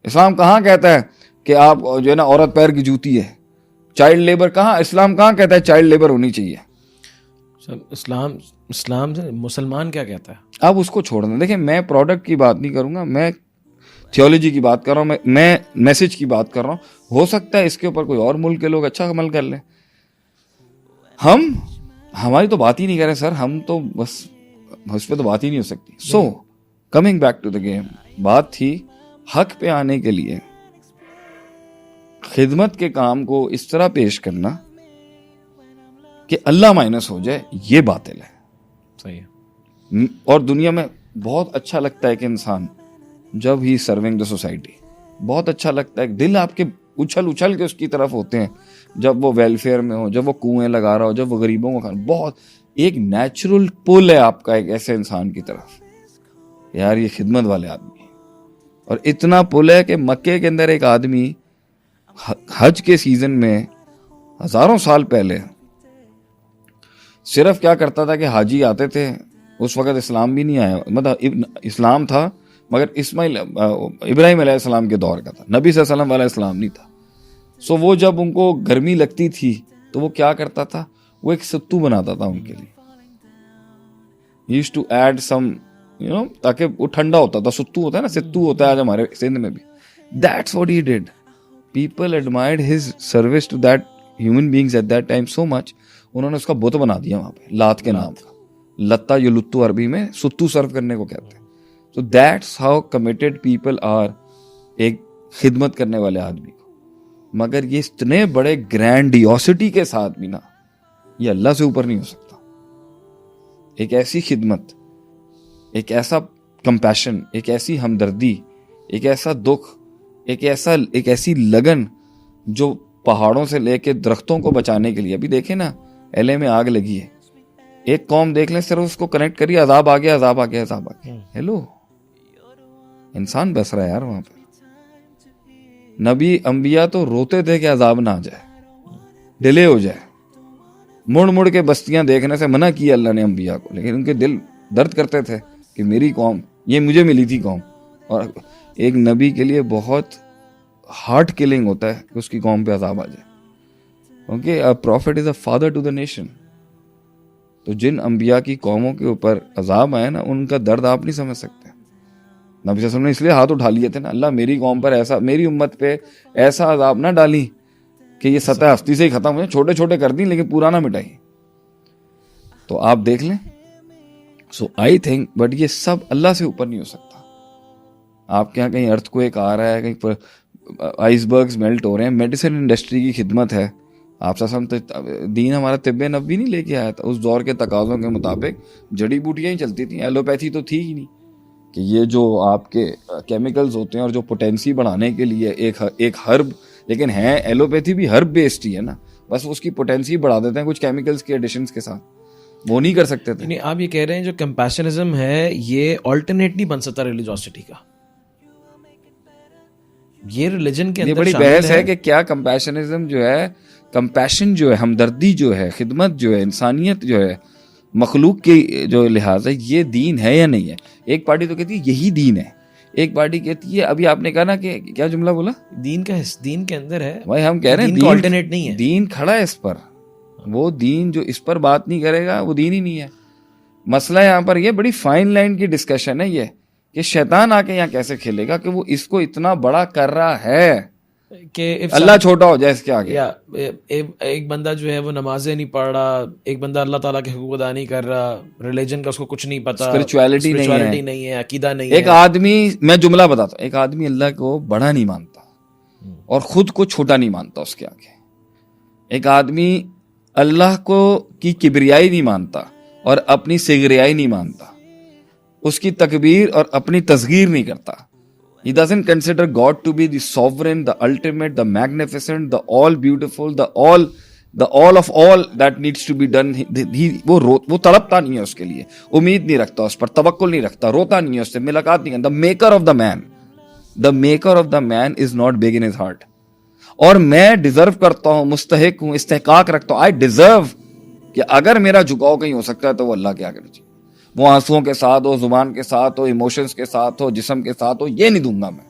اسلام کہاں کہتا ہے کہ آپ جو ہے نا عورت پیر کی جوتی ہے؟ چائلڈ لیبر کہاں، اسلام کہاں کہتا ہے چائلڈ لیبر ہونی چاہیے؟ اسلام سے مسلمان کیا کہتا ہے؟ اب اس کو چھوڑ دیں. دیکھیں میں پروڈکٹ کی بات نہیں کروں گا، میں تھیولوجی کی بات کر رہا ہوں، میں میسج کی بات کر رہا ہوں. ہو سکتا ہے اس کے اوپر کوئی اور ملک کے لوگ اچھا عمل کر لیں. ہماری تو بات ہی نہیں کر رہے سر، ہم تو بس اس پہ تو بات ہی نہیں ہو سکتی. So coming back to the game, بات تھی حق پہ آنے کے لیے خدمت کے کام کو اس طرح پیش کرنا کہ اللہ مائنس ہو جائے، یہ باطل ہے. صحیح ہے. اور دنیا میں بہت اچھا لگتا ہے کہ انسان جب ہی سرونگ دا سوسائٹی، بہت اچھا لگتا ہے. دل آپ کے اچھل کے اس کی طرف ہوتے ہیں جب وہ ویلفیئر میں ہو، جب وہ کنویں لگا رہا ہو، جب وہ غریبوں کو کھانا. بہت ایک نیچرل پل ہے آپ کا ایک ایسے انسان کی طرف، یار یہ خدمت والے آدمی. اور اتنا پل ہے کہ مکے کے اندر ایک آدمی حج کے سیزن میں ہزاروں سال پہلے صرف کیا کرتا تھا کہ حاجی آتے تھے، اس وقت اسلام بھی نہیں آیا، مطلب اسلام تھا مگر ابراہیم علیہ السلام کے دور کا تھا، نبی صلی اللہ علیہ وسلم والا اسلام نہیں تھا. سو وہ جب ان کو گرمی لگتی تھی تو وہ کیا کرتا تھا، وہ ایک ستو بناتا تھا ان کے لیے. He used to add some, تاکہ وہ ٹھنڈا ہوتا تھا. ستو ہوتا ہے نا، ستو ہوتا ہے آج ہمارے سندھ میں بھی. That's what he did. People admired his service to that human beings at that time so much. انہوں نے اس کا بت بنا دیا وہاں پہ، لات کے نام کا. لتا یا لتو عربی میں ستو سرو کرنے کو کہتے ہیں. So that's how committed people are ایک خدمت کرنے والے آدمی کو. مگر یہ اتنے بڑے گرینڈیوسٹی کے ساتھ بھی نا، یہ اللہ سے اوپر نہیں ہو سکتا. ایک ایسی خدمت، ایک ایسا کمپیشن، ایک ایسی ہمدردی، ایک ایسا دکھ، ایک ایسی لگن جو پہاڑوں سے لے کے درختوں کو بچانے کے لیے. ابھی دیکھیں نا LA میں آگ لگی ہے، ایک قوم دیکھ لیں صرف اس کو کنیکٹ کریے، عذاب آ گیا، عذاب آ گیا، عذاب آ گیا. ہیلو، انسان بس رہا ہے یار وہاں پہ. نبی انبیاء تو روتے تھے کہ عذاب نہ آ جائے، ڈیلے ہو جائے. مڑ کے بستیاں دیکھنے سے منع کیا اللہ نے انبیاء کو، لیکن ان کے دل درد کرتے تھے کہ میری قوم، یہ مجھے ملی تھی قوم. اور ایک نبی کے لیے بہت ہارٹ کلنگ ہوتا ہے کہ اس کی قوم پہ عذاب آ جائے، کیونکہ a prophet is a father to the nation. تو جن انبیاء کی قوموں کے اوپر عذاب آئے نا، ان کا درد آپ نہیں سمجھ سکتے. نبی صلی اللہ علیہ وسلم نے اس لیے ہاتھ اٹھا لیے تھے نا، اللہ میری قوم پر ایسا، میری امت پہ ایسا عذاب نہ ڈالی کہ یہ سطح ہستی سے ہی ختم ہو جائے، چھوٹے چھوٹے کر دیں لیکن پورا نہ مٹائی. تو آپ دیکھ لیں. سو آئی تھنک بٹ یہ سب اللہ سے اوپر نہیں ہو سکتا. آپ کے یہاں کہیں ارتھ کویک آ رہا ہے، کہیں آئس برگز میلٹ ہو رہے ہیں، میڈیسن انڈسٹری کی خدمت ہے. آپ دین ہمارا طب نبوی نہیں لے کے آیا تھا. اس دور کے تقاضوں کے مطابق جڑی بوٹیاں ہی چلتی تھیں، ایلوپیتھی تو تھی ہی نہیں کہ یہ جو آپ کے کیمیکلز ہوتے ہیں اور جو پوٹینسی بڑھانے کے لیے ایک ہرب، لیکن ہے ایلوپیتھی بھی ہرب بیسڈ ہی ہے نا، بس اس کی پوٹینسی بڑھا دیتے ہیں کچھ کیمیکلز کے ایڈیشنز کے ساتھ. وہ نہیں کر سکتے تھے. نہیں، آپ یہ کہہ رہے ہیں جو کمپیشنزم ہے یہ آلٹرنیٹ نہیں بن سکتا ریلیجوسٹی کا. یہ ریلیجن کے اندر بڑی بحث ہے کہ کیا کمپیشنزم جو ہے، کمپیشن جو ہے، ہمدردی جو ہے، خدمت جو ہے، انسانیت جو ہے، مخلوق کے جو لحاظ ہے، یہ دین ہے یا نہیں ہے. ایک پارٹی تو کہتی ہے یہی دین ہے، ایک پارٹی کہتی ہے، ابھی آپ نے کہا نا کہ کیا جملہ بولا، دین کے اندر ہے. بھائی ہم کہہ رہے ہیں دین آلٹرنیٹ نہیں ہے، دین کھڑا ہے اس پر. وہ دین جو اس پر بات نہیں کرے گا وہ دین ہی نہیں ہے. مسئلہ یہاں پر یہ بڑی فائن لائن کی ڈسکشن ہے یہ کہ شیطان آ کے یہاں کیسے کھیلے گا کہ وہ اس کو اتنا بڑا کر رہا ہے کہ اللہ چھوٹا ہو جائے اس کے آگے. ایک بندہ جو ہے وہ نمازیں نہیں پڑھ رہا، ایک بندہ اللہ تعالیٰ کے حقوق ادا نہیں کر رہا، ریلیجن کا اس کو کچھ نہیں پتا، اسپرچویلٹی نہیں ہے، عقیدہ نہیں ہے. ایک آدمی، میں جملہ بتاتا ہوں، ایک آدمی اللہ کو بڑا نہیں مانتا اور خود کو چھوٹا نہیں مانتا اس کے آگے. ایک آدمی اللہ کو کی کبریائی نہیں مانتا اور اپنی صغریائی نہیں مانتا، اس کی تکبیر اور اپنی تصغیر نہیں کرتا. He doesn't consider God to be the sovereign, the ultimate, the magnificent, the all beautiful, the all of all that needs to be done. وہ تڑپتا نہیں ہے اس کے لیے، امید نہیں رکھتا اس پر، توکل نہیں رکھتا، روتا نہیں ہے اس سے، ملاقات نہیں کرتا. The maker of the man is not big in his heart. اور میں ڈیزرو کرتا ہوں، مستحق ہوں، استحقاق رکھتا ہوں، I deserve کہ اگر میرا جھکاؤ کہیں ہو سکتا ہے تو وہ اللہ کے آگے چاہیے. وہ آنسوؤں کے ساتھ ہو، زبان کے ساتھ ہو، ایموشنز کے ساتھ ہو، جسم کے ساتھ ہو، یہ نہیں دوں گا میں.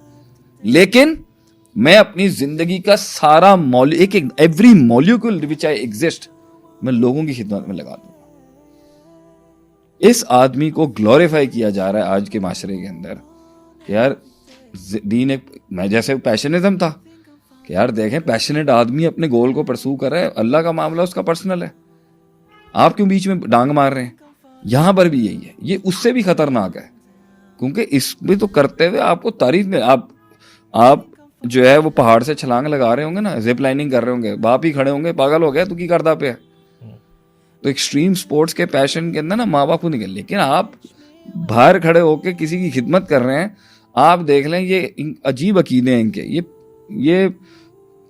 لیکن میں اپنی زندگی کا سارا every molecule which I exist میں لوگوں کی خدمت میں لگا دوں. اس آدمی کو گلوریفائی کیا جا رہا ہے آج کے معاشرے کے اندر کہ یار دین ایک, میں جیسے پیشنزم تھا کہ یار دیکھیں پیشنیٹ آدمی اپنے گول کو پرسو کر رہا ہے, اللہ کا معاملہ اس کا پرسنل ہے, آپ کیوں بیچ میں ڈانگ مار رہے ہیں. یہاں پر بھی یہی ہے, یہ اس سے بھی خطرناک ہے کیونکہ اس میں تو کرتے ہوئے آپ کو تعریف میں آپ جو ہے وہ پہاڑ سے چھلانگ لگا رہے ہوں گے نا, زپ لائننگ کر رہے ہوں گے, باپ ہی کھڑے ہوں گے پاگل ہو گیا تو کی کردا پہ. تو ایکسٹریم سپورٹس کے پیشن کے اندر نا ماں باپ کو نکل, لیکن آپ باہر کھڑے ہو کے کسی کی خدمت کر رہے ہیں. آپ دیکھ لیں یہ عجیب عقیدے ہیں ان کے, یہ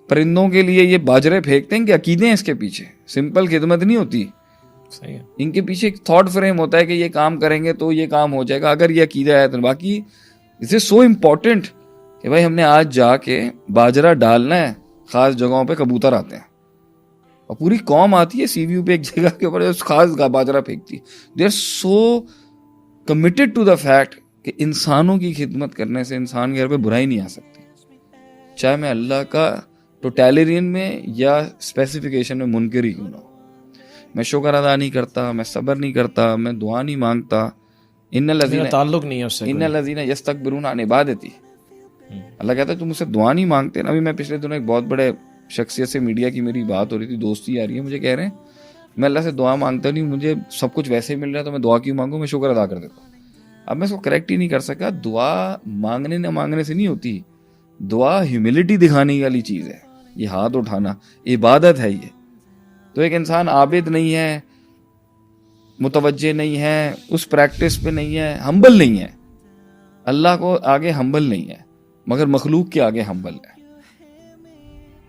پرندوں کے لیے یہ باجرے پھینکتے ہیں کہ عقیدے ہیں اس کے پیچھے, سمپل خدمت نہیں ہوتی. ان کے پیچھے ایک تھاٹ فریم ہوتا ہے کہ یہ کام کریں گے تو یہ کام ہو جائے گا, اگر یہ عقیدہ ہے تو. باقی اس از سو امپورٹنٹ کہ بھائی ہم نے آج جا کے باجرہ ڈالنا ہے, خاص جگہوں پہ کبوتر آتے ہیں اور پوری قوم آتی ہے سی وی یو پہ ایک جگہ کے اوپر خاص باجرہ پھینکتی ہے. They are so committed to the fact کہ انسانوں کی خدمت کرنے سے انسان کے گھر پہ برائی نہیں آ سکتی, چاہے میں اللہ کا ٹوٹیلرین میں یا اسپیسیفیکیشن میں منکر ہی کیوں نہ ہو. میں شکر ادا نہیں کرتا, میں صبر نہیں کرتا, میں دعا نہیں مانگتا. تعلق نہیں ہے اس سے. ان الذین یستکبرون عن عبادتی, اللہ کہتا ہے تم مجھ سے دعا نہیں مانگتے نا. ابھی میں پچھلے دنوں ایک بہت بڑے شخصیت سے میڈیا کی میری بات ہو رہی تھی, دوستی آ رہی ہے, مجھے کہہ رہے ہیں میں اللہ سے دعا مانگتا نہیں, مجھے سب کچھ ویسے ہی مل رہا ہے تو میں دعا کیوں مانگوں, میں شکر ادا کر دیتا ہوں. اب میں اس کو کریکٹ ہی نہیں کر سکا. دعا مانگنے نہ مانگنے سے نہیں ہوتی, دعا ہیوملٹی دکھانے والی چیز ہے. یہ ہاتھ اٹھانا عبادت ہے. یہ تو ایک انسان عابد نہیں ہے, متوجہ نہیں ہے, اس پریکٹس پہ نہیں ہے, ہمبل نہیں ہے, اللہ کو آگے ہمبل نہیں ہے, مگر مخلوق کے آگے ہمبل ہے.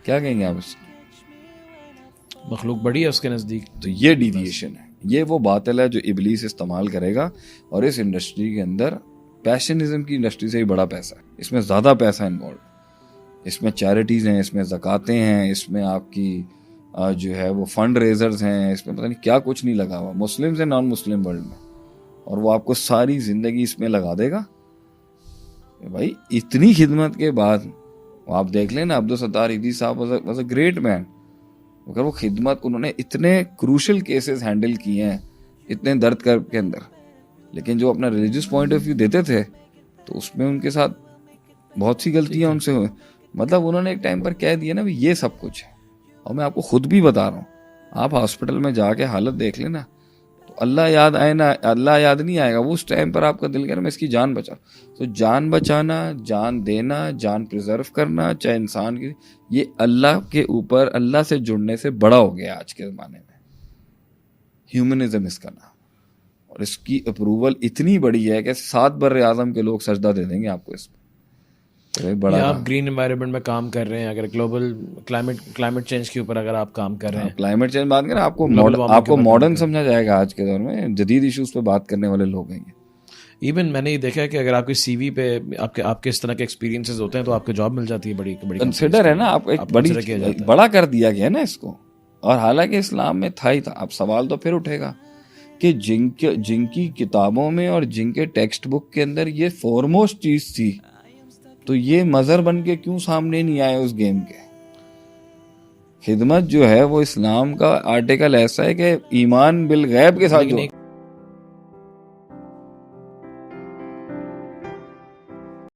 کیا کہیں گے آپ اس کو؟ مخلوق بڑی ہے اس کے نزدیک. تو یہ ڈیویشن ہے, یہ وہ باطل ہے جو ابلیس استعمال کرے گا. اور اس انڈسٹری کے اندر پیشنزم کی انڈسٹری سے ہی بڑا پیسہ ہے, اس میں زیادہ پیسہ انوالوڈ, اس میں چیریٹیز ہیں, اس میں زکاتیں ہیں, اس میں آپ کی جو ہے وہ فنڈ ریزرز ہیں, اس میں پتہ نہیں کیا کچھ نہیں لگا ہوا مسلم سے نان مسلم ورلڈ میں. اور وہ آپ کو ساری زندگی اس میں لگا دے گا. بھائی اتنی خدمت کے بعد آپ دیکھ لیں نا, عبدالستار ایدھی صاحب واز اے گریٹ مین. مگر وہ خدمت, انہوں نے اتنے کروشل کیسز ہینڈل کیے ہیں اتنے درد کے اندر, لیکن جو اپنا ریلیجیس پوائنٹ آف ویو دیتے تھے تو اس میں ان کے ساتھ بہت سی غلطیاں ان سے ہوئیں. مطلب انہوں نے ایک ٹائم پر کہہ دیا نا بھی یہ سب کچھ ہے. اور میں آپ کو خود بھی بتا رہا ہوں, آپ ہاسپٹل میں جا کے حالت دیکھ لینا تو اللہ یاد آئے نا, اللہ یاد نہیں آئے گا. وہ اس ٹائم پر آپ کا دل کرے میں اس کی جان بچاؤں. تو جان بچانا, جان دینا, جان پریزرو کرنا, چاہے انسان کی, یہ اللہ کے اوپر اللہ سے جڑنے سے بڑا ہو گیا آج کے زمانے میں. ہیومنزم اس کا نام, اور اس کی اپروول اتنی بڑی ہے کہ 7 بر اعظم کے لوگ سجدہ دے دیں گے آپ کو اس میں. بڑا آپ گرین انوائرمنٹ میں کام کر رہے ہیں, اگر گلوبل کلائمیٹ چینج کے اوپر اگر آپ کام کر رہے ہیں, کلائمیٹ چینج بات کریں, آپ کو ماڈرن سمجھا جائے گا آج کے دور میں, جدید ایشوز پہ بات کرنے والے لوگ ہیں. ایون میں نے یہ دیکھا ہے کہ اگر آپ کی سی وی پہ آپ کے اس طرح کے ایکسپیرینسز ہوتے ہیں تو آپ کو جاب مل جاتی ہے. بڑی کنسیڈر ہے نا, آپ ایک بڑا کر دیا گیا نا اس کو. اور حالانکہ اسلام میں تھا ہی تھا. اب سوال تو پھر اٹھے گا کہ جن کی کتابوں میں اور جن کے ٹیکسٹ بک کے اندر یہ فورموسٹ چیز تھی, تو یہ مظہر بن کے کیوں سامنے نہیں آئے اس گیم کے. خدمت جو ہے وہ اسلام کا آرٹیکل ایسا ہے کہ ایمان بالغیب کے ساتھ جو